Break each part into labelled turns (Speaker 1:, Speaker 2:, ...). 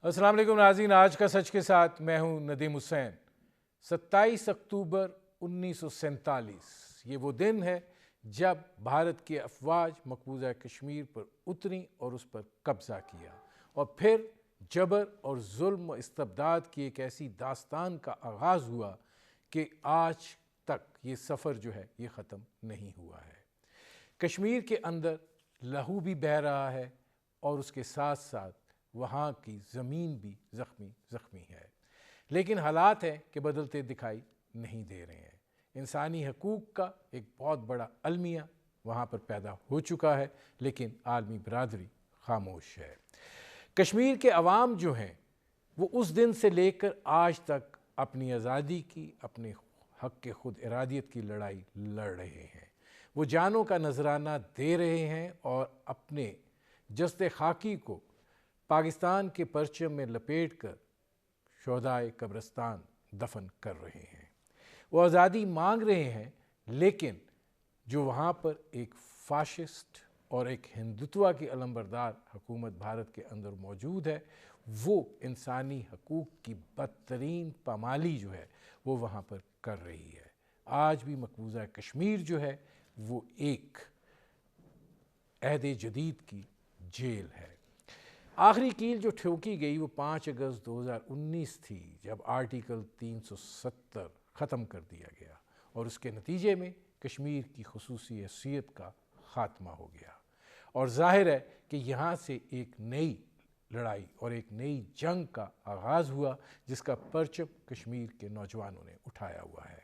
Speaker 1: السلام علیکم ناظرین، آج کا سچ کے ساتھ میں ہوں ندیم حسین۔ 27 اکتوبر 1947 یہ وہ دن ہے جب بھارت کی افواج مقبوضہ کشمیر پر اتری اور اس پر قبضہ کیا، اور پھر جبر اور ظلم و استبداد کی ایک ایسی داستان کا آغاز ہوا کہ آج تک یہ سفر جو ہے یہ ختم نہیں ہوا ہے۔ کشمیر کے اندر لہو بھی بہہ رہا ہے اور اس کے ساتھ ساتھ وہاں کی زمین بھی زخمی ہے، لیکن حالات ہیں کہ بدلتے دکھائی نہیں دے رہے ہیں۔ انسانی حقوق کا ایک بہت بڑا المیہ وہاں پر پیدا ہو چکا ہے، لیکن عالمی برادری خاموش ہے۔ کشمیر کے عوام جو ہیں وہ اس دن سے لے کر آج تک اپنی آزادی کی، اپنے حق کے خود ارادیت کی لڑائی لڑ رہے ہیں۔ وہ جانوں کا نذرانہ دے رہے ہیں اور اپنے جسد خاکی کو پاکستان کے پرچم میں لپیٹ کر شہدائے قبرستان دفن کر رہے ہیں۔ وہ آزادی مانگ رہے ہیں، لیکن جو وہاں پر ایک فاشسٹ اور ایک ہندوتوا کی علمبردار حکومت بھارت کے اندر موجود ہے، وہ انسانی حقوق کی بدترین پامالی جو ہے وہ وہاں پر کر رہی ہے۔ آج بھی مقبوضہ کشمیر جو ہے وہ ایک عہد جدید کی جیل ہے۔ آخری کیل جو ٹھوکی گئی وہ 5 اگست 2019 تھی، جب آرٹیکل 370 ختم کر دیا گیا اور اس کے نتیجے میں کشمیر کی خصوصی حیثیت کا خاتمہ ہو گیا، اور ظاہر ہے کہ یہاں سے ایک نئی لڑائی اور ایک نئی جنگ کا آغاز ہوا، جس کا پرچم کشمیر کے نوجوانوں نے اٹھایا ہوا ہے۔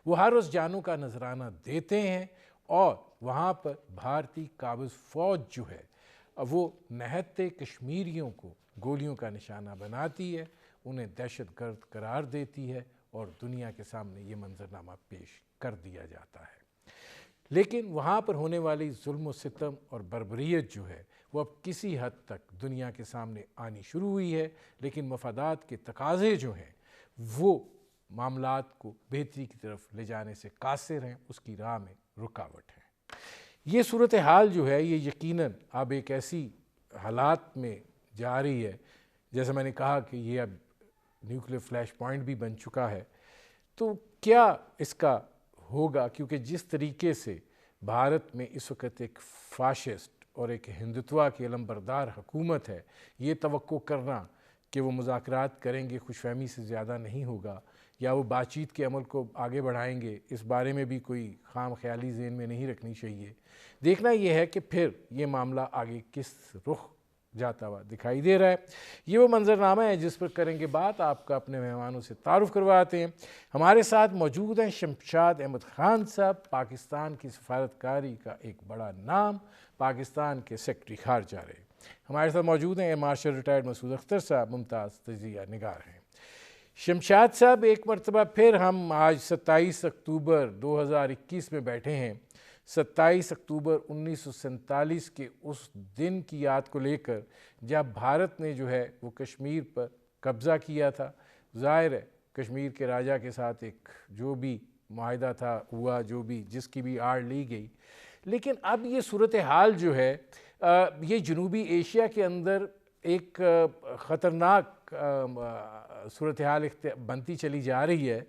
Speaker 1: وہ ہر روز جانوں کا نذرانہ دیتے ہیں، اور وہاں پر بھارتی قابض فوج جو ہے وہ نہتے کشمیریوں کو گولیوں کا نشانہ بناتی ہے، انہیں دہشت گرد قرار دیتی ہے، اور دنیا کے سامنے یہ منظرنامہ پیش کر دیا جاتا ہے۔ لیکن وہاں پر ہونے والی ظلم و ستم اور بربریت جو ہے وہ اب کسی حد تک دنیا کے سامنے آنی شروع ہوئی ہے، لیکن مفادات کے تقاضے جو ہیں وہ معاملات کو بہتری کی طرف لے جانے سے قاصر ہیں، اس کی راہ میں رکاوٹ ہے۔ یہ صورتحال جو ہے یہ یقیناً اب ایک ایسی حالات میں جا رہی ہے، جیسے میں نے کہا کہ یہ اب نیوکلیر فلیش پوائنٹ بھی بن چکا ہے۔ تو کیا اس کا ہوگا، کیونکہ جس طریقے سے بھارت میں اس وقت ایک فاشسٹ اور ایک ہندوتوا کی علمبردار حکومت ہے، یہ توقع کرنا کہ وہ مذاکرات کریں گے خوش فہمی سے زیادہ نہیں ہوگا، یا وہ بات چیت کے عمل کو آگے بڑھائیں گے، اس بارے میں بھی کوئی خام خیالی ذہن میں نہیں رکھنی چاہیے۔ دیکھنا یہ ہے کہ پھر یہ معاملہ آگے کس رخ جاتا ہوا دکھائی دے رہا ہے۔ یہ وہ منظرنامہ ہے جس پر کریں گے بات، آپ کا اپنے مہمانوں سے تعارف کرواتے ہیں۔ ہمارے ساتھ موجود ہیں شمشاد احمد خان صاحب، پاکستان کی سفارتکاری کا ایک بڑا نام، پاکستان کے سیکرٹری خارجہ رہے۔ ہمارے ساتھ موجود ہیں ایئر مارشل ریٹائرڈ مسعود اختر صاحب، ممتاز تجزیہ نگار ہیں۔ شمشاد صاحب، ایک مرتبہ پھر ہم آج 27 اکتوبر 2021 میں بیٹھے ہیں، 27 اکتوبر 1947 کے اس دن کی یاد کو لے کر جب بھارت نے جو ہے وہ کشمیر پر قبضہ کیا تھا۔ ظاہر ہے کشمیر کے راجہ کے ساتھ ایک جو بھی معاہدہ تھا ہوا، جو بھی جس کی بھی آڑ لی گئی، لیکن اب یہ صورتحال جو ہے یہ جنوبی ایشیا کے اندر ایک خطرناک صورتحال بنتی چلی جا رہی ہے۔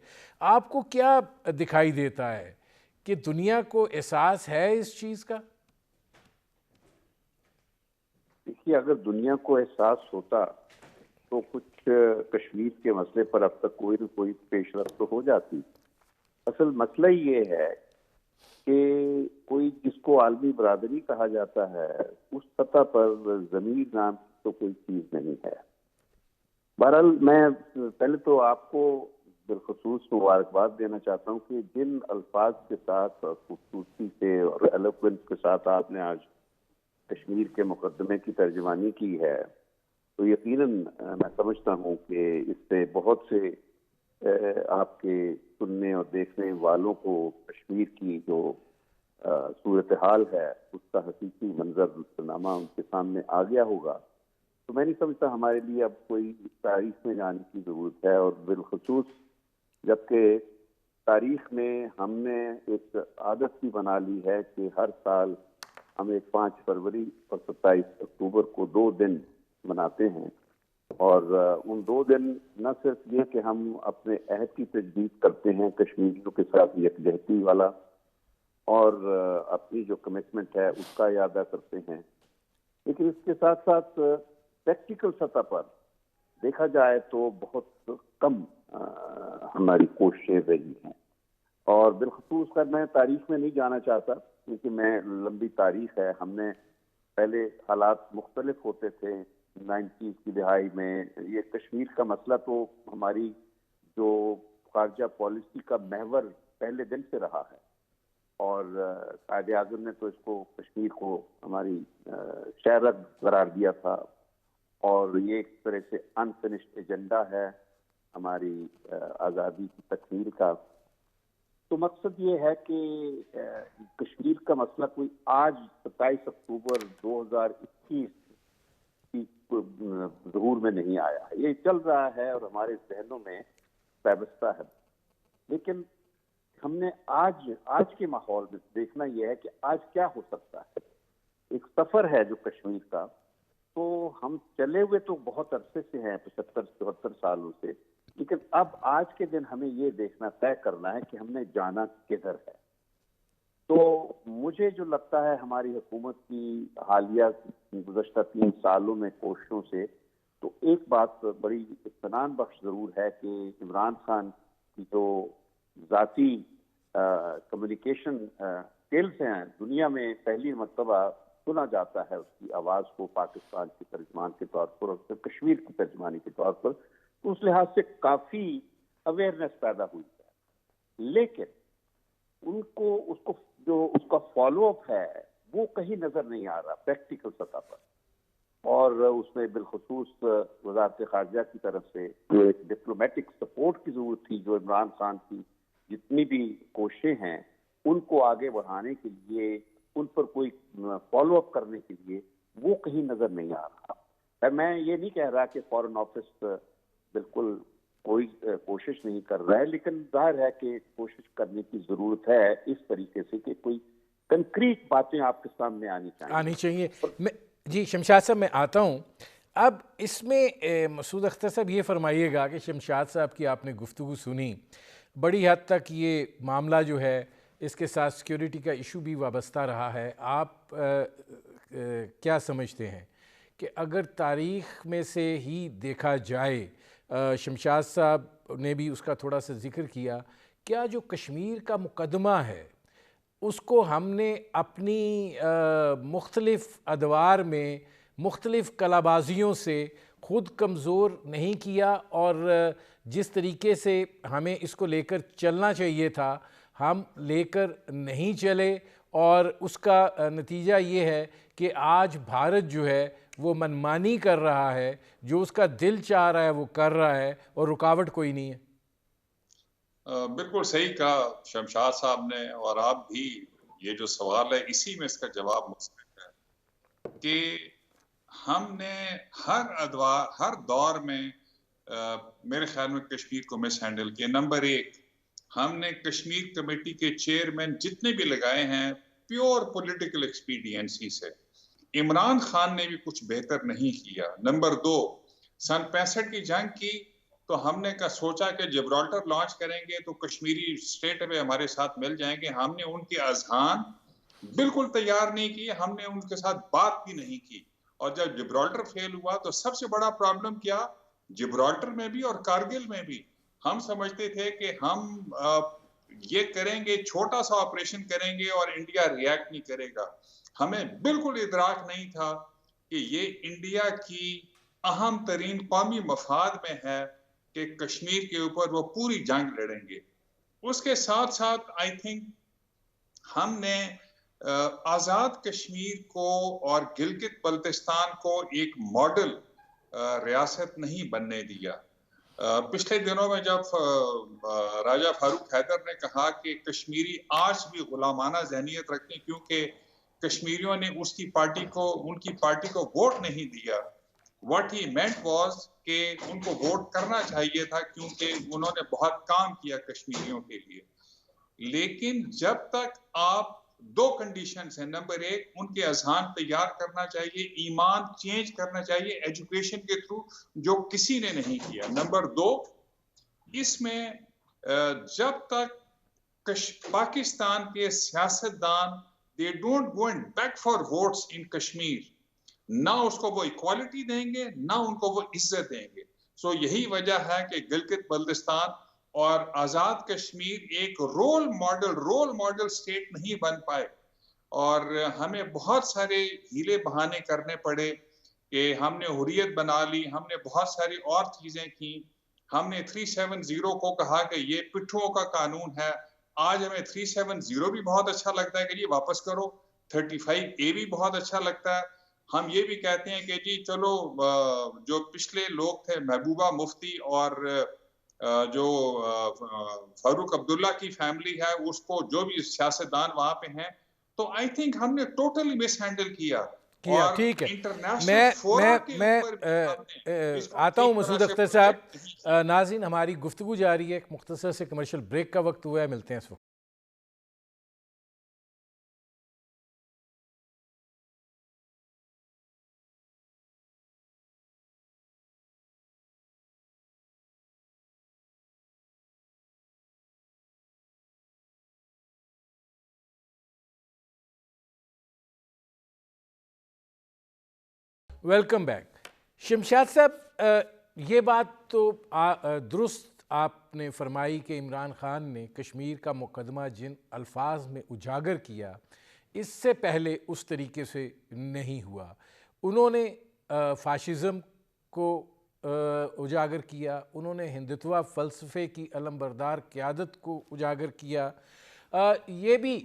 Speaker 1: آپ کو کیا دکھائی دیتا ہے کہ دنیا کو احساس ہے اس چیز کا؟
Speaker 2: دیکھیے، اگر دنیا کو احساس ہوتا تو کچھ کشمیر کے مسئلے پر اب تک کوئی نہ کوئی پیش رفت تو ہو جاتی۔ اصل مسئلہ یہ ہے کہ کوئی جس کو عالمی برادری کہا جاتا ہے، اس سطح پر ضمیر نام تو کوئی چیز نہیں ہے۔ بہرحال میں پہلے تو آپ کو بالخصوص مبارکباد دینا چاہتا ہوں کہ جن الفاظ کے ساتھ اور خوبصورتی سے اور ایلوکوینس کے ساتھ آپ نے آج کشمیر کے مقدمے کی ترجمانی کی ہے، تو یقیناً میں سمجھتا ہوں کہ اس سے بہت سے آپ کے سننے اور دیکھنے والوں کو کشمیر کی جو صورتحال ہے اس کا حقیقی منظرنامہ ان کے سامنے آ گیا ہوگا۔ تو میں نہیں سمجھتا ہمارے لیے اب کوئی تاریخ میں جانے کی ضرورت ہے، اور بالخصوص جبکہ تاریخ میں ہم نے ایک عادت بھی بنا لی ہے کہ ہر سال ہم ایک 5 فروری اور 27 اکتوبر کو 2 دن مناتے ہیں۔ اور ان 2 دن نہ صرف یہ کہ ہم اپنے عہد کی تجدید کرتے ہیں کشمیریوں کے ساتھ یکجہتی والا، اور اپنی جو کمٹمنٹ ہے اس کا اعادہ کرتے ہیں، لیکن اس کے ساتھ ساتھ پریکٹیکل سطح پر دیکھا جائے تو بہت کم ہماری کوششیں رہی ہیں. اور بالخصوص کر میں تاریخ میں نہیں جانا چاہتا، کیونکہ میں لمبی تاریخ ہے. ہم نے پہلے حالات مختلف ہوتے تھے 90s کی دہائی میں. یہ کشمیر کا مسئلہ تو ہماری جو خارجہ پالیسی کا محور پہلے دن سے رہا ہے، اور قائد اعظم نے تو اس کو کشمیر کو ہماری شہرت قرار دیا تھا، اور یہ ایک طرح سے انفنشڈ ایجنڈا ہے ہماری آزادی کی تکمیل کا. تو مقصد یہ ہے کہ کشمیر کا مسئلہ کوئی آج 27 اکتوبر 2021 کی ظہور میں نہیں آیا ہے. یہ چل رہا ہے اور ہمارے ذہنوں میں پیوستہ ہے، لیکن ہم نے آج کے ماحول میں دیکھنا یہ ہے کہ آج کیا ہو سکتا ہے. ایک سفر ہے جو کشمیر کا، تو ہم چلے ہوئے تو بہت عرصے سے ہیں، 75-74 سالوں سے، لیکن اب آج کے دن ہمیں یہ دیکھنا طے کرنا ہے کہ ہم نے جانا کدھر ہے. تو مجھے جو لگتا ہے ہماری حکومت کی حالیہ گزشتہ 3 سالوں میں کوششوں سے، تو ایک بات بڑی اطمینان بخش ضرور ہے کہ عمران خان کی جو ذاتی کمیونیکیشن سکلز ہیں، دنیا میں پہلی مرتبہ سنا جاتا ہے اس کی آواز کو پاکستان کے ترجمان کے طور پر اور کشمیر کی ترجمانی کے طور پر. اس لحاظ سے کافی اویئرنیس پیدا ہوئی ہے، لیکن اس کا فالو اپ ہے وہ کہیں نظر نہیں آ رہا پریکٹیکل سطح پر. اور اس میں بالخصوص وزارت خارجہ کی طرف سے جو ایک ڈپلومیٹک سپورٹ کی ضرورت تھی، جو عمران خان کی جتنی بھی کوششیں ہیں ان کو آگے بڑھانے کے لیے، ان پر کوئی فالو اپ کرنے کے لیے، وہ کہیں نظر نہیں آ رہا. میں یہ نہیں کہہ رہا کہ فارن آفس بالکل کوئی کوشش نہیں کر رہا ہے، لیکن ظاہر ہے کہ کوشش کرنے کی ضرورت ہے اس طریقے سے کہ کوئی کنکریٹ باتیں آپ کے سامنے آنی چاہیے.
Speaker 1: جی شمشاد صاحب میں آتا ہوں. اب اس میں مسعود اختر صاحب یہ فرمائیے گا کہ شمشاد صاحب کی آپ نے گفتگو سنی، بڑی حد تک یہ معاملہ جو ہے اس کے ساتھ سیکیورٹی کا ایشو بھی وابستہ رہا ہے. آپ کیا سمجھتے ہیں کہ اگر تاریخ میں سے ہی دیکھا جائے، شمشاد صاحب نے بھی اس کا تھوڑا سا ذکر کیا، کیا جو کشمیر کا مقدمہ ہے اس کو ہم نے اپنی مختلف ادوار میں مختلف کلابازیوں سے خود کمزور نہیں کیا، اور جس طریقے سے ہمیں اس کو لے کر چلنا چاہیے تھا ہم لے کر نہیں چلے، اور اس کا نتیجہ یہ ہے کہ آج بھارت جو ہے وہ منمانی کر رہا ہے، جو اس کا دل چاہ رہا ہے وہ کر رہا ہے، اور رکاوٹ کوئی نہیں ہے.
Speaker 3: بالکل صحیح کہا شمشاد صاحب نے، اور آپ بھی. یہ جو سوال ہے اسی میں اس کا جواب مستقل ہے کہ ہم نے ہر دور میں میرے خیال میں کشمیر کو مس ہینڈل کیا. نمبر 1، ہم نے کشمیر کمیٹی کے چیئرمین جتنے بھی لگائے ہیں پیور پولیٹیکل ایکسپیڈینسی سے. عمران خان نے بھی کچھ بہتر نہیں کیا. نمبر 2، سن 65 کی جنگ کی تو ہم نے سوچا کہ جبرالٹر لانچ کریں گے تو کشمیری اسٹیٹ میں ہمارے ساتھ مل جائیں گے. ہم نے ان کے اذہان بالکل تیار نہیں کیے، ہم نے ان کے ساتھ بات بھی نہیں کی. اور جب جبرالٹر فیل ہوا تو سب سے بڑا پرابلم کیا، جبرالٹر میں بھی اور کارگل میں بھی ہم سمجھتے تھے کہ ہم یہ کریں گے، چھوٹا سا آپریشن کریں گے اور انڈیا ریاکٹ نہیں کرے گا. ہمیں بالکل ادراک نہیں تھا کہ یہ انڈیا کی اہم ترین قومی مفاد میں ہے کہ کشمیر کے اوپر وہ پوری جنگ لڑیں گے. اس کے ساتھ ساتھ آئی تھنک ہم نے آزاد کشمیر کو اور گلگت بلتستان کو ایک ماڈل ریاست نہیں بننے دیا. پچھلے دنوں میں جب راجہ فاروق حیدر نے کہا کہ کشمیری آج بھی غلامانہ ذہنیت رکھتے ہیں کیونکہ کشمیریوں نے ان کی پارٹی کو ووٹ نہیں دیا. What he meant was کہ ان کو ووٹ کرنا چاہیے تھا کیونکہ انہوں نے بہت کام کیا کشمیریوں کے لیے. لیکن جب تک آپ دو کنڈیشنز ہیں. نمبر ایک, ان کے اذہان تیار کرنا چاہیے, ایمان چینج کرنا چاہیے ایجوکیشن کے تھرو, جو کسی نے نہیں کیا. نمبر دو, اس میں جب تک پاکستان کے سیاستدان they don't go and beg for votes in Kashmir, نہ اس کو وہ ایکوالٹی دیں گے, نہ ان کو وہ عزت دیں گے. سو یہی وجہ ہے کہ گلگت بلتستان اور آزاد کشمیر ایک رول ماڈل سٹیٹ نہیں بن پائے, اور ہمیں بہت سارے ہیلے بہانے کرنے پڑے کہ ہم نے حریت بنا لی, ہم نے بہت ساری اور چیزیں کی. ہم نے 370 کو کہا کہ یہ پٹھوں کا قانون ہے. آج ہمیں 370 بھی بہت اچھا لگتا ہے کہ یہ واپس کرو, 35A بھی بہت اچھا لگتا ہے. ہم یہ بھی کہتے ہیں کہ جی چلو جو پچھلے لوگ تھے, محبوبہ مفتی اور جو فاروق عبداللہ کی فیملی ہے, اس کو جو بھی سیاستدان وہاں پہ ہیں, تو آئی تھنک ہم نے ٹوٹلی مس ہینڈل کیا.
Speaker 1: ٹھیک ہے,
Speaker 3: میں
Speaker 1: آتا ہوں مسعود اختر صاحب. ناظرین, ہماری گفتگو جاری ہے, ایک مختصر سے کمرشل بریک کا وقت ہوا ہے, ملتے ہیں اس وقت. Welcome back. شمشاد صاحب, یہ بات تو درست آپ نے فرمائی کہ عمران خان نے کشمیر کا مقدمہ جن الفاظ میں اجاگر کیا, اس سے پہلے اس طریقے سے نہیں ہوا. انہوں نے فاشزم کو اجاگر کیا, انہوں نے ہندتوا فلسفے کی علمبردار قیادت کو اجاگر کیا. یہ بھی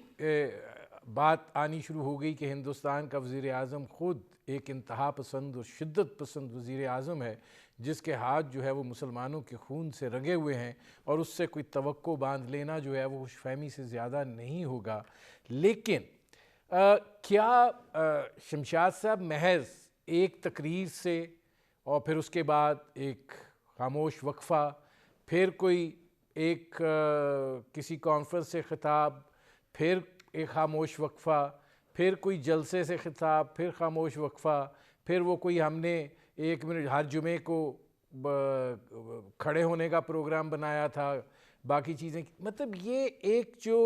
Speaker 1: بات آنی شروع ہو گئی کہ ہندوستان کا وزیر اعظم خود ایک انتہا پسند اور شدت پسند وزیر اعظم ہے, جس کے ہاتھ جو ہے وہ مسلمانوں کے خون سے رنگے ہوئے ہیں, اور اس سے کوئی توقع باندھ لینا جو ہے وہ خوش فہمی سے زیادہ نہیں ہوگا. لیکن کیا شمشاد صاحب محض ایک تقریر سے اور پھر اس کے بعد ایک خاموش وقفہ, پھر کوئی ایک کسی کانفرنس سے خطاب, پھر ایک خاموش وقفہ, پھر کوئی جلسے سے خطاب, پھر خاموش وقفہ, پھر وہ کوئی ہم نے 1 منٹ ہر جمعے کو کھڑے ہونے کا پروگرام بنایا تھا, باقی چیزیں, مطلب یہ ایک جو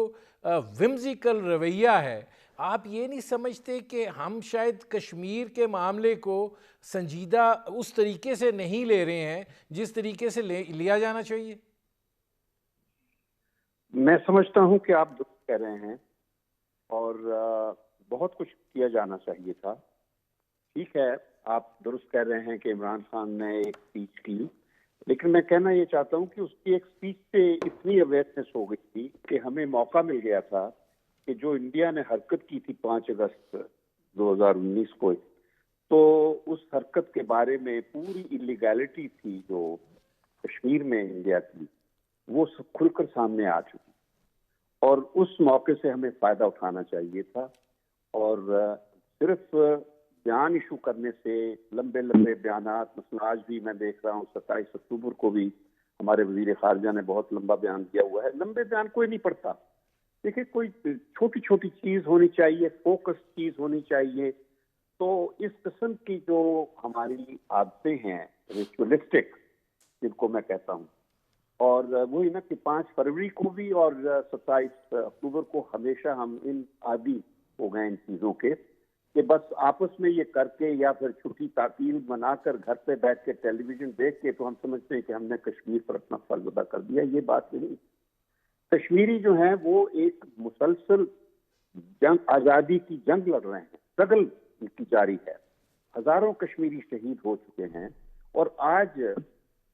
Speaker 1: ومزیکل رویہ ہے, آپ یہ نہیں سمجھتے کہ ہم شاید کشمیر کے معاملے کو سنجیدہ اس طریقے سے نہیں لے رہے ہیں جس طریقے سے لیا جانا چاہیے؟
Speaker 2: میں سمجھتا ہوں کہ آپ درست کہہ رہے ہیں, اور بہت کچھ کیا جانا چاہیے تھا. ٹھیک ہے, آپ درست کہہ رہے ہیں کہ عمران خان نے ایک سپیچ کی, لیکن میں کہنا یہ چاہتا ہوں کہ اس کی ایک سپیچ سے اتنی اویئرنیس ہو گئی تھی کہ ہمیں موقع مل گیا تھا کہ جو انڈیا نے حرکت کی تھی 5 اگست 2019 کو, تو اس حرکت کے بارے میں پوری انلیگیلٹی تھی جو کشمیر میں انڈیا کی, وہ سب کھل کر سامنے آ چکی, اور اس موقع سے ہمیں فائدہ اٹھانا چاہیے تھا. اور صرف بیان ایشو کرنے سے, لمبے بیانات, مثلا آج بھی میں دیکھ رہا ہوں 27 اکتوبر کو بھی ہمارے وزیر خارجہ نے بہت لمبا بیان دیا ہوا ہے. لمبے بیان کوئی نہیں پڑھتا. دیکھیں, کوئی چھوٹی چھوٹی چیز ہونی چاہیے, فوکس چیز ہونی چاہیے. تو اس قسم کی جو ہماری عادتیں ہیں ریچولسٹک, جن کو میں کہتا ہوں, اور وہی نا کہ 5 فروری کو بھی اور 27 اکتوبر کو ہمیشہ ہم ان عادی ہو گئے ان چیزوں کے, کہ بس آپس میں یہ کر کے یا پھر چھٹی تعطیل منا کر گھر پہ بیٹھ کے ٹیلی ویژن دیکھ کے تو ہم سمجھتے ہیں کہ ہم نے کشمیر پر اپنا فرض ادا کر دیا. یہ بات نہیں. کشمیری جو ہیں وہ ایک مسلسل جنگ, آزادی کی جنگ لڑ رہے ہیں, اسٹرگل ان کی جاری ہے. ہزاروں کشمیری شہید ہو چکے ہیں, اور آج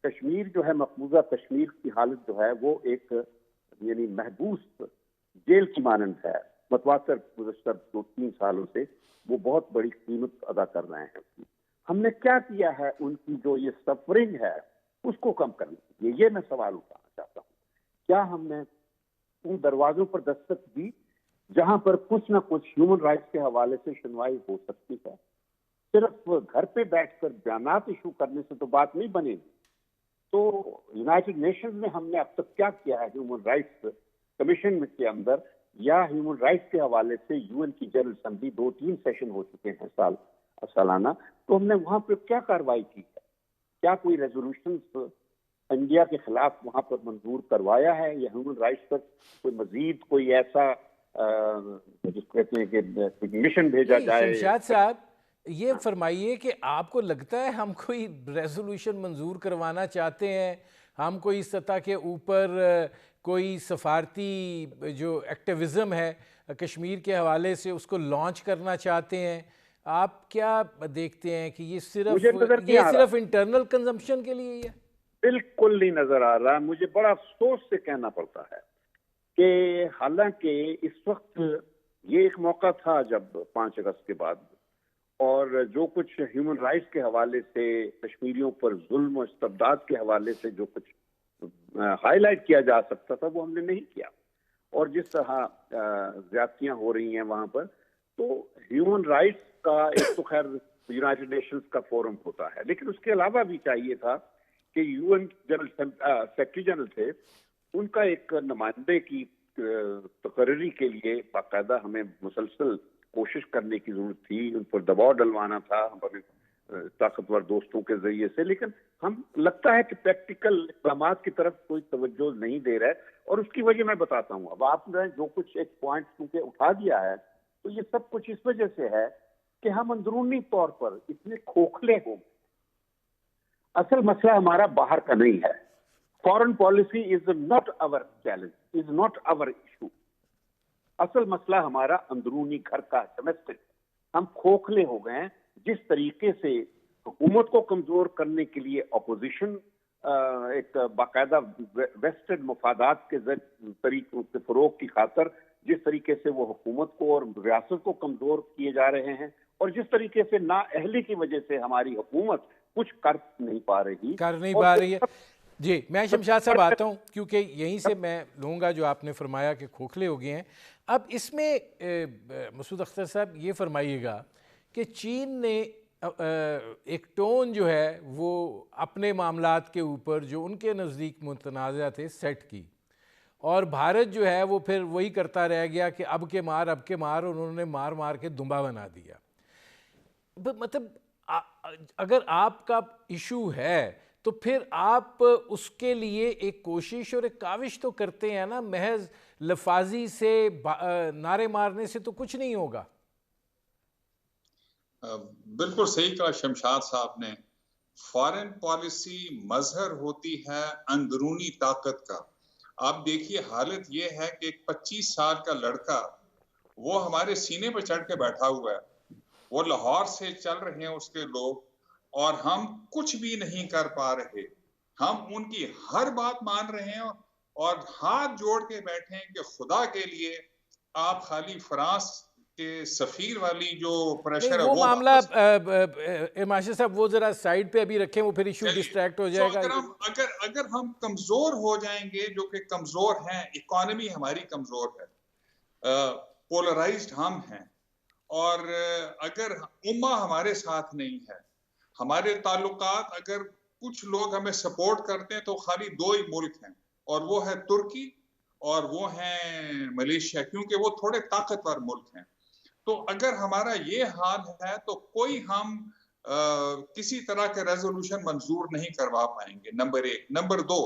Speaker 2: کشمیر جو ہے, مقبوضہ کشمیر کی حالت جو ہے وہ ایک یعنی محبوس جیل کی مانند ہے. متواتر گزشتہ 2-3 سالوں سے وہ بہت بڑی قیمت ادا کر رہے ہیں. ہم نے کیا کیا ہے ان کی جو یہ سفرنگ ہے اس کو کم کرنے کے لیے, یہ میں سوال اٹھانا چاہتا ہوں. کیا ہم نے ان دروازوں پر دستک دی جہاں پر کچھ نہ کچھ ہیومن رائٹس کے حوالے سے سنوائی ہو سکتی ہے؟ صرف گھر پہ بیٹھ کر بیانات ایشو کرنے سے تو بات نہیں بنے گی. تو یونائٹڈ نیشنز میں ہم نے اب تک کیا کیا ہے ہیومن رائٹس کمیشن کے اندر یا ہیومن رائٹس کے حوالے سے UN کی جنرل اسمبلی 2-3 سیشن ہو چکے ہیں سالانہ، تو ہم نے وہاں پہ کیا کارروائی کی ہے؟ کیا کوئی ریزولوشنز انڈیا کے خلاف وہاں پر منظور کروایا ہے، یا ہیومن رائٹس پر کوئی مزید کوئی ایسا جس کہتے ہیں کہ مشن بھیجا جائے؟
Speaker 1: شمشاد صاحب یہ فرمائیے کہ آپ کو لگتا ہے ہم کوئی ریزولوشن منظور کروانا چاہتے ہیں، ہم کوئی سطح کے اوپر کوئی سفارتی جو ایکٹیویزم ہے کشمیر کے حوالے سے اس کو لانچ کرنا چاہتے ہیں؟ آپ کیا دیکھتے ہیں کہ یہ صرف انٹرنل کنزمپشن کے لیے ہی ہے؟
Speaker 2: بالکل نہیں نظر آ رہا. مجھے بڑا افسوس سے کہنا پڑتا ہے کہ حالانکہ اس وقت یہ ایک موقع تھا جب 5 اگست کے بعد، اور جو کچھ ہیومن رائٹس کے حوالے سے، کشمیریوں پر ظلم و استبداد کے حوالے سے جو کچھ ہائی لائٹ کیا جا سکتا تھا وہ ہم نے نہیں کیا. اور جس طرح زیادتیاں ہو رہی ہیں وہاں پر، تو ہیومن رائٹس کا ایک تو خیر یونائٹڈ نیشنز کا فورم ہوتا ہے، لیکن اس کے علاوہ بھی چاہیے تھا کہ UN جنرل سیکرٹری جنرل تھے، ان کا ایک نمائندے کی تقرری کے لیے باقاعدہ ہمیں مسلسل کوشش کرنے کی ضرورت تھی، ان پر دباؤ ڈلوانا تھا ہمارے طاقتور دوستوں کے ذریعے سے. لیکن ہم لگتا ہے کہ پریکٹیکل اقدامات کی طرف کوئی توجہ نہیں دے رہا ہے، اور اس کی وجہ میں بتاتا ہوں. اب آپ نے جو کچھ ایک پوائنٹ کیونکہ اٹھا دیا ہے، تو یہ سب کچھ اس وجہ سے ہے کہ ہم اندرونی طور پر اتنے کھوکھلے ہو. اصل مسئلہ ہمارا باہر کا نہیں ہے. Foreign policy is not over challenge, is not over issue. اصل مسئلہ ہمارا اندرونی گھر کا، ڈومیسٹک. ہم کھوکھلے ہو گئے ہیں. جس طریقے سے حکومت کو کمزور کرنے کے لیے اپوزیشن ایک باقاعدہ ویسٹڈ مفادات کے طریقوں سے فروغ کی خاطر جس طریقے سے وہ حکومت کو اور ریاست کو کمزور کیے جا رہے ہیں، اور جس طریقے سے نااہلی کی وجہ سے ہماری حکومت کچھ کر نہیں پا رہی ہے.
Speaker 1: جی میں شمشاد صاحب آتا ہوں، کیونکہ یہیں سے میں لوں گا جو آپ نے فرمایا کہ کھوکھلے ہو گئے ہیں. اب اس میں مسعود اختر صاحب یہ فرمائیے گا کہ چین نے ایک ٹون جو ہے وہ اپنے معاملات کے اوپر جو ان کے نزدیک متنازع تھے سیٹ کی، اور بھارت جو ہے وہ پھر وہی کرتا رہ گیا کہ اب کے مار، انہوں نے مار مار کے دمبا بنا دیا. مطلب اگر آپ کا ایشو ہے تو پھر آپ اس کے لیے ایک کوشش اور ایک کاوش تو کرتے ہیں نا، محض لفاظی سے نعرے مارنے سے تو کچھ نہیں ہوگا.
Speaker 3: بالکل صحیح کہا شمشاد صاحب نے. فارن پالیسی مظہر ہوتی ہے اندرونی طاقت کا. آپ دیکھیے حالت یہ ہے کہ ایک 25 سال کا لڑکا وہ ہمارے سینے پہ چڑھ کے بیٹھا ہوا ہے، وہ لاہور سے چل رہے ہیں اس کے لوگ، اور ہم کچھ بھی نہیں کر پا رہے. ہم ان کی ہر بات مان رہے ہیں اور ہاتھ جوڑ کے بیٹھے ہیں کہ خدا کے لیے آپ خالی فرانس کے سفیر والی جو پریشر ہے
Speaker 1: وہ معاملہ ماشاء صاحب وہ ذرا سائیڈ پہ ابھی رکھیں، وہ پھر ایشو ڈسٹریکٹ ہو جائے گا.
Speaker 3: اگر ہم کمزور ہو جائیں گے، جو کہ کمزور ہیں، اکانومی ہماری کمزور ہے، پولرائزڈ ہم ہیں، اور اگر امہ ہمارے ساتھ نہیں ہے، ہمارے تعلقات، اگر کچھ لوگ ہمیں سپورٹ کرتے ہیں تو خالی 2 ہی ملک ہیں، اور وہ ہے ترکی اور وہ ہیں ملیشیا، کیونکہ وہ تھوڑے طاقتور ملک ہیں. تو اگر ہمارا یہ حال ہے تو کوئی ہم کسی طرح کے ریزولوشن منظور نہیں کروا پائیں گے. نمبر 1. نمبر 2،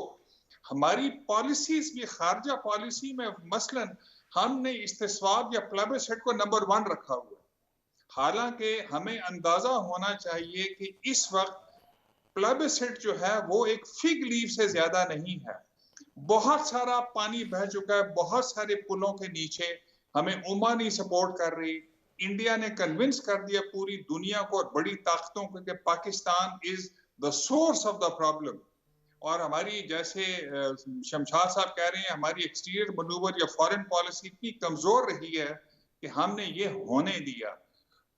Speaker 3: ہماری پالیسیز بھی خارجہ پالیسی میں مثلا ہم نے استصواب یا پلیبسسائٹ کو نمبر 1 رکھا ہوا ہے، حالانکہ ہمیں اندازہ ہونا چاہیے کہ اس وقت پلیبسسائٹ جو ہے وہ ایک فگ لیف سے زیادہ نہیں ہے. بہت سارا پانی بہ چکا ہے، بہت سارے پلوں کے نیچے. ہمیں امہ نہیں سپورٹ کر رہی. انڈیا نے کنونس کر دیا پوری دنیا کو اور بڑی طاقتوں کو کہ Pakistan is the source of the problem. اور ہماری جیسے شمشاد صاحب کہہ رہے ہیں، ہماری ایکسٹیریئر منوور یا فارن پالیسی اتنی کمزور رہی ہے کہ ہم نے یہ ہونے دیا.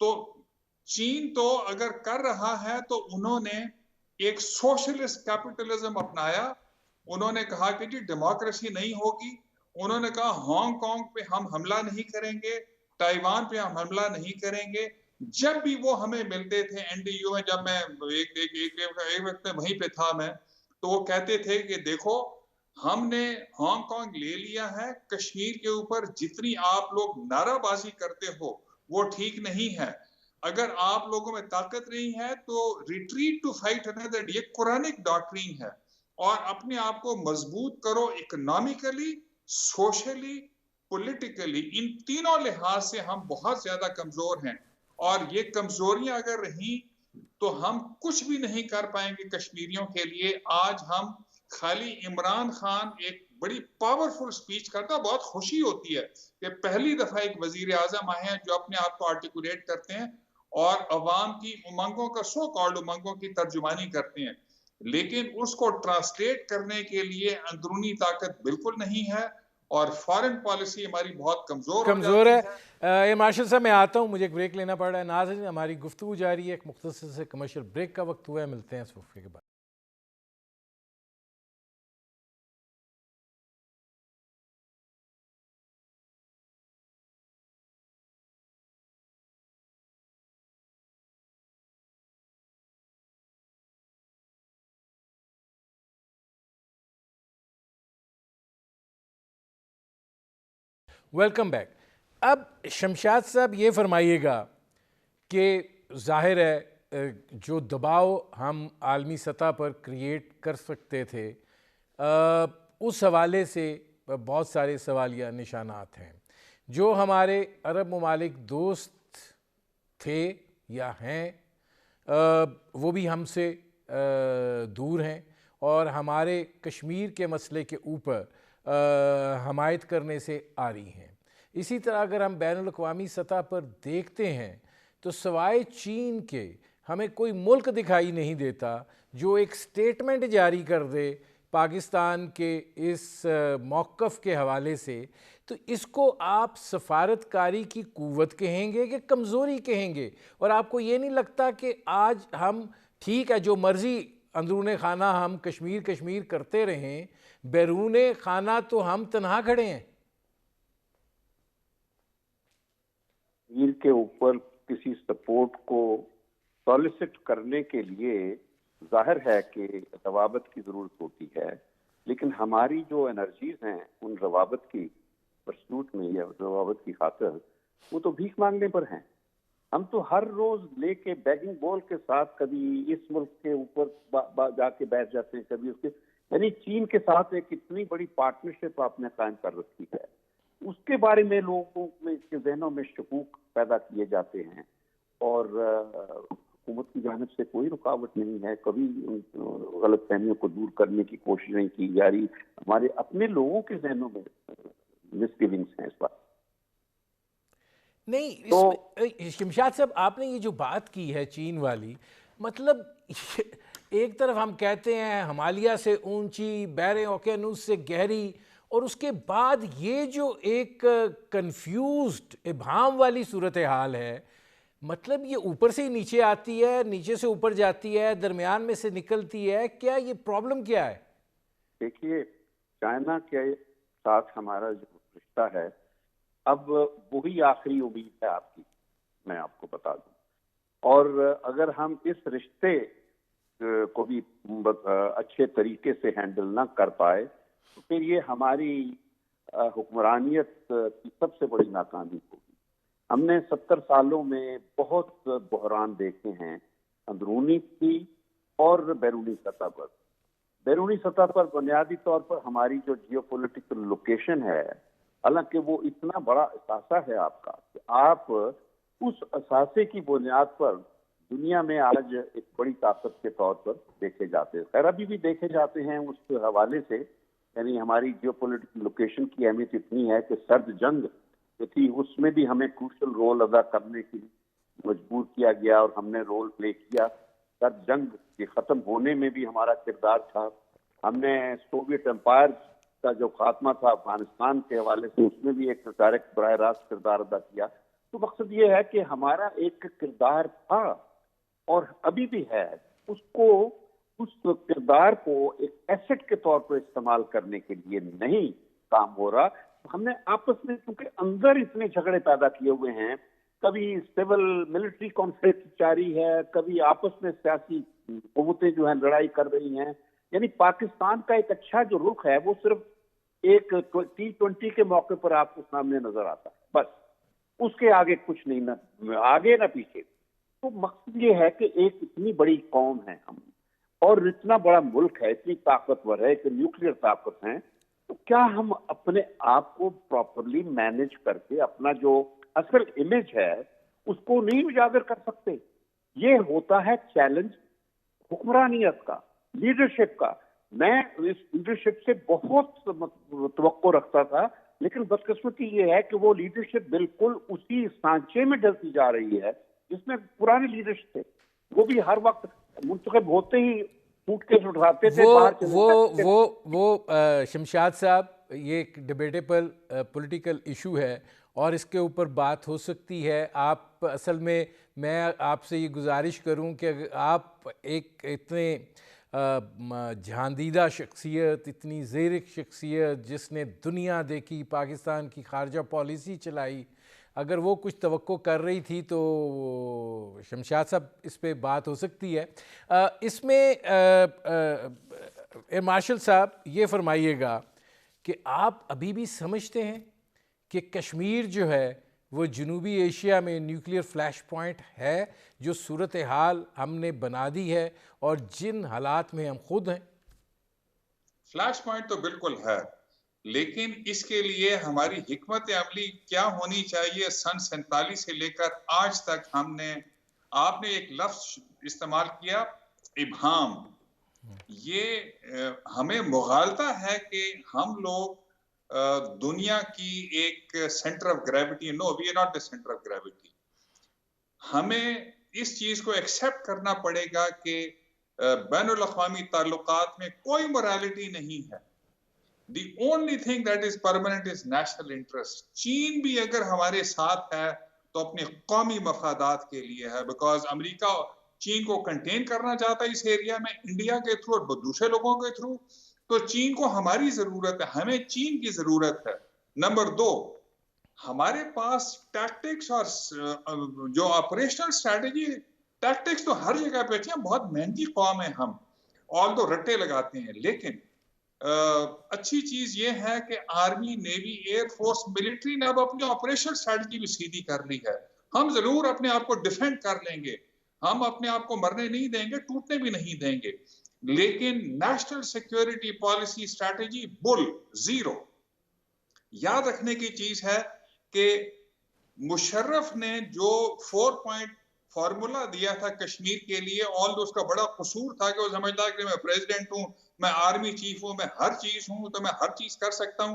Speaker 3: تو چین تو اگر کر رہا ہے تو انہوں نے ایک سوشلسٹ کیپٹلزم اپنایا. انہوں نے کہا کہ جی ڈیموکریسی نہیں ہوگی. انہوں نے کہا ہانگ کانگ پہ ہم حملہ نہیں کریں گے، تائیوان پہ ہم حملہ نہیں کریں گے. جب بھی وہ ہمیں ملتے تھے NDU میں، جب میں ایک وقت میں وہیں پہ تھا میں، تو وہ کہتے تھے کہ دیکھو ہم نے ہانگ کانگ لے لیا ہے. کشمیر کے اوپر جتنی آپ لوگ نعرہ بازی کرتے ہو وہ ٹھیک نہیں ہے. اگر آپ لوگوں میں طاقت نہیں ہے تو ریٹریٹ ٹو فائٹ انادر، یہ قرآنک ڈاکٹرین ہے. اور اپنے آپ کو مضبوط کرو اکنامکلی، سوشلی، پولیٹیکلی. ان تینوں لحاظ سے ہم بہت زیادہ کمزور ہیں، اور یہ کمزوریاں اگر رہیں تو ہم کچھ بھی نہیں کر پائیں گے کشمیریوں کے لیے. آج ہم خالی عمران خان ایک بڑی پاورفل سپیچ کرتا، بہت خوشی ہوتی ہے کہ پہلی دفعہ ایک وزیر اعظم آئے ہیں جو اپنے آپ کو آرٹیکولیٹ کرتے ہیں اور عوام کی امنگوں کا، سو کالڈ امنگوں کی ترجمانی کرتے ہیں. لیکن اس کو ٹرانسلیٹ کرنے کے لیے اندرونی طاقت بالکل نہیں ہے، اور فارن پالیسی ہماری بہت کمزور ہو جاتی ہے.
Speaker 1: مارشل صاحب میں آتا ہوں، مجھے ایک بریک لینا پڑ رہا ہے. ناظرین ہماری گفتگو جاری ہے، ایک مختصر سے کمرشل بریک کا وقت ہوا ہے. ملتے ہیں اس وقفے کے بعد. Welcome back. اب شمشاد صاحب یہ فرمائیے گا کہ ظاہر ہے جو دباؤ ہم عالمی سطح پر کریٹ کر سکتے تھے، اس حوالے سے بہت سارے سوالیہ نشانات ہیں. جو ہمارے عرب ممالک دوست تھے یا ہیں، وہ بھی ہم سے دور ہیں اور ہمارے کشمیر کے مسئلے کے اوپر حمایت کرنے سے آ رہی ہیں. اسی طرح اگر ہم بین الاقوامی سطح پر دیکھتے ہیں تو سوائے چین کے ہمیں کوئی ملک دکھائی نہیں دیتا جو ایک سٹیٹمنٹ جاری کر دے پاکستان کے اس موقف کے حوالے سے. تو اس کو آپ سفارتکاری کی قوت کہیں گے کہ کمزوری کہیں گے؟ اور آپ کو یہ نہیں لگتا کہ آج ہم ٹھیک ہے جو مرضی اندرون خانہ ہم کشمیر کرتے رہیں، بیرون خانہ تو ہم تنہا کھڑے ہیں؟
Speaker 2: کشمیر کے اوپر کسی سپورٹ کو سالیسٹ کرنے کے لیے ظاہر ہے کہ روابط کی ضرورت ہوتی ہے، لیکن ہماری جو انرجیز ہیں ان روابط کی پرسوٹ میں یا روابط کی خاطر وہ تو بھیک مانگنے پر ہیں. ہم تو ہر روز لے کے بیگنگ بول کے ساتھ کبھی اس ملک کے اوپر جا کے بیٹھ جاتے ہیں، کبھی اس کے، یعنی چین کے ساتھ ایک اتنی بڑی پارٹنرشپ آپ نے قائم کر رکھی ہے، اس کے بارے میں لوگوں کے ذہنوں میں شکوک پیدا کیے جاتے ہیں. اور حکومت کی جانب سے کوئی رکاوٹ نہیں ہے، کبھی غلط فہمیوں کو دور کرنے کی کوشش نہیں کی جا رہی. ہمارے اپنے لوگوں کے ذہنوں میں مس گیونگس ہیں اس بات.
Speaker 1: نہیں شمشاد صاحب، آپ نے یہ جو بات کی ہے چین والی، مطلب ایک طرف ہم کہتے ہیں ہمالیہ سے اونچی، بحر اوقیانوس سے گہری، اور اس کے بعد یہ جو ایک کنفیوزڈ ابہام والی صورتحال ہے، مطلب یہ اوپر سے ہی نیچے آتی ہے، نیچے سے اوپر جاتی ہے، درمیان میں سے نکلتی ہے، کیا یہ پرابلم کیا ہے؟
Speaker 2: دیکھیے، چائنا کے ساتھ ہمارا جو رشتہ ہے اب وہی آخری امید ہے آپ کی، میں آپ کو بتا دوں. اور اگر ہم اس رشتے کو بھی اچھے طریقے سے ہینڈل نہ کر پائے تو پھر یہ ہماری حکمرانیت کی سب سے بڑی ناکامی ہوگی. ہم نے 70 سالوں میں بہت بحران دیکھے ہیں، اندرونی کی اور بیرونی سطح پر. بیرونی سطح پر بنیادی طور پر ہماری جو جیو پولیٹیکل لوکیشن ہے، حالانکہ وہ اتنا بڑا اثاثہ ہے آپ کا کہ آپ اس اثاثے کی بنیاد پر دنیا میں آج ایک بڑی طاقت کے طور پر دیکھے جاتے ہیں. خیر ابھی بھی دیکھے جاتے ہیں اس حوالے سے، یعنی ہماری جیو پولیٹیکل لوکیشن کی اہمیت اتنی ہے کہ سرد جنگ جو تھی اس میں بھی ہمیں کروشل رول ادا کرنے کے لیے مجبور کیا گیا اور ہم نے رول پلے کیا. سرد جنگ کے ختم ہونے میں بھی ہمارا کردار تھا. ہم نے سوویت امپائر کا جو خاتمہ تھا افغانستان کے حوالے سے، اس میں بھی ایک ڈائریکٹ براہ راست کردار ادا کیا. تو مقصد یہ ہے کہ ہمارا ایک کردار تھا اور ابھی بھی ہے، اس کردار کو ایک ایسٹ کے طور پر استعمال کرنے کے لیے نہیں کام ہو رہا. ہم نے آپس میں کیونکہ اندر اتنے جھگڑے پیدا کیے ہوئے ہیں، کبھی سول ملٹری کانفلکٹ جاری ہے، کبھی آپس میں سیاسی قوتیں جو ہیں لڑائی کر رہی ہیں، یعنی پاکستان کا ایک اچھا جو رخ ہے وہ صرف ایک T20 کے موقع پر آپ کو سامنے نظر آتا ہے، بس اس کے آگے کچھ نہیں، نہ آگے نہ پیچھے۔ تو مقصد یہ ہے کہ ایک اتنی بڑی قوم ہے ہم، اور اتنا بڑا ملک ہے، اتنی طاقتور ہے کہ نیوکلیئر طاقت ہیں، تو کیا ہم اپنے آپ کو پراپرلی مینج کر کے اپنا جو اصل امیج ہے اس کو نہیں اجاگر کر سکتے؟ یہ ہوتا ہے چیلنج حکمرانیت کا، لیڈرشپ کا۔ میں اس لیڈرشپ سے بہت توقع رکھتا تھا، لیکن بدقسمتی یہ ہے کہ وہ لیڈرشپ بالکل اسی سانچے میں ڈلتی جا رہی ہے جس میں پرانے لیڈرشپ تھے۔ وہ بھی ہر وقت منتخب ہوتے ہی سوٹ کیس اٹھاتے تھے، باہر چلے جاتے تھے۔
Speaker 1: وہ شمشاد صاحب، یہ ایک ڈیبیٹیبل پولیٹیکل ایشو ہے اور اس کے اوپر بات ہو سکتی ہے۔ آپ اصل میں آپ سے یہ گزارش کروں کہ آپ ایک اتنے جہاندیدہ شخصیت، اتنی زیرک شخصیت جس نے دنیا دیکھی، پاکستان کی خارجہ پالیسی چلائی، اگر وہ کچھ توقع کر رہی تھی تو شمشاد صاحب اس پہ بات ہو سکتی ہے۔ اس میں ایئر مارشل صاحب یہ فرمائیے گا کہ آپ ابھی بھی سمجھتے ہیں کہ کشمیر جو ہے وہ جنوبی ایشیا میں نیوکلیئر فلیش پوائنٹ ہے، جو صورتحال ہم نے بنا دی ہے اور جن حالات میں ہم خود ہیں؟
Speaker 3: فلیش پوائنٹ تو بالکل ہے، لیکن اس کے لیے ہماری حکمت عملی کیا ہونی چاہیے؟ سن 47 سے لے کر آج تک آپ نے ایک لفظ استعمال کیا، ابہام۔ یہ ہمیں مغالطہ ہے کہ ہم لوگ دنیا کی ایک centre of gravity, no we are not the centre of gravity. ہمیں اس چیز کو ایکسیپٹ کرنا پڑے گا کہ بین الاقوامی تعلقات میں کوئی موریلٹی نہیں ہے۔ The only thing that is permanent is national interest۔ چین بھی اگر ہمارے ساتھ ہے تو اپنے قومی مفادات کے لیے ہے، بیکاز امریکہ چین کو کنٹین کرنا چاہتا ہے اس ایریا میں انڈیا کے تھرو اور دوسرے لوگوں کے تھرو، تو چین کو ہماری ضرورت ہے، ہمیں چین کی ضرورت ہے۔ نمبر 2، ہمارے پاس ٹیکٹکس اور جو آپریشنل اسٹریٹجی، ٹیکٹکس تو ہر جگہ پہ اچھے ہیں، بہت محنتی قوم ہے ہم، آل دو رٹے لگاتے ہیں، لیکن اچھی چیز یہ ہے کہ army, navy, air force, military نے اب اپنی آپریشنل اسٹریٹجی بھی سیدھی کر لی ہے۔ ہم ضرور اپنے آپ کو ڈیفینڈ کر لیں گے، ہم اپنے آپ کو مرنے نہیں دیں گے، ٹوٹنے بھی نہیں دیں گے، لیکن نیشنل سیکیورٹی پالیسی اسٹریٹجی بل، زیرو۔ یاد رکھنے کی چیز ہے کہ مشرف نے جو 4 پوائنٹ فارمولا دیا تھا کشمیر کے لیے، آل اس کا بڑا قصور تھا کہ وہ سمجھتا کہ میں پریزیڈنٹ ہوں، میں آرمی چیف ہوں، میں ہر چیز ہوں، تو میں ہر چیز کر سکتا ہوں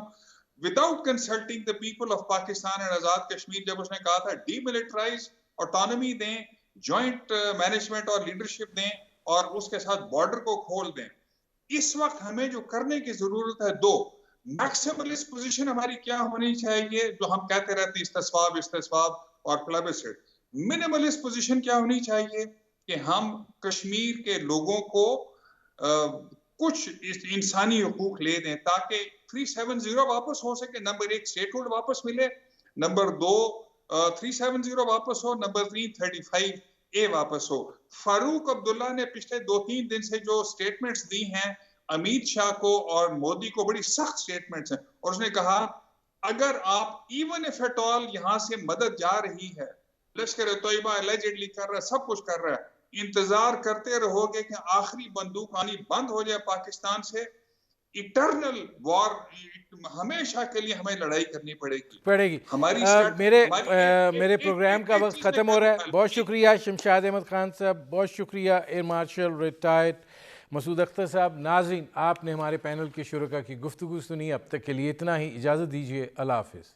Speaker 3: without consulting the people of Pakistan and Azad Kashmir. جب اس نے کہا تھا ڈی ملٹرائز، آٹونومی دیں، جوائنٹ مینجمنٹ اور لیڈرشپ دیں، اور اس کے ساتھ بارڈر کو کھول دیں، اس وقت ہمیں جو کرنے کی ضرورت ہے، 2، میکسیملسٹ پوزیشن ہماری کیا ہونی چاہیے، جو ہم کہتے رہتے ہیں استصواب اور پلبسٹ۔ منیملسٹ پوزیشن کیا ہونی چاہیے کہ ہم کشمیر کے لوگوں کو کچھ انسانی حقوق لے دیں تاکہ 370 واپس ہو سکے، نمبر 1 اسٹیٹ ہوڈ واپس ملے، نمبر 2 370 واپس ہو، نمبر 3 35A واپس ہو۔ فاروق عبداللہ نے پچھلے 2-3 دن سے جو سٹیٹمنٹس دی ہیں امیت شاہ کو اور مودی کو، بڑی سخت سٹیٹمنٹس ہیں، اور اس نے کہا اگر آپ ایون اف ایٹ آل یہاں سے مدد جا رہی ہے، لشکر طیبہ اللیجڈلی کر رہا ہے، سب کچھ کر رہا ہے، انتظار کرتے رہو گے کہ آخری بندوق آنی بند ہو جائے پاکستان سے، ایٹرنل وار، ہمیشہ کے لیے ہمیں لڑائی کرنی پڑے گی۔ ہماری
Speaker 1: میرے پروگرام کا وقت ختم ہو رہا ہے۔ بہت شکریہ شمشاد احمد خان صاحب، بہت شکریہ ایئر مارشل ریٹائرڈ مسعود اختر صاحب۔ ناظرین، آپ نے ہمارے پینل کے شرکاء کی گفتگو سنی، اب تک کے لیے اتنا ہی، اجازت دیجیے، اللہ حافظ۔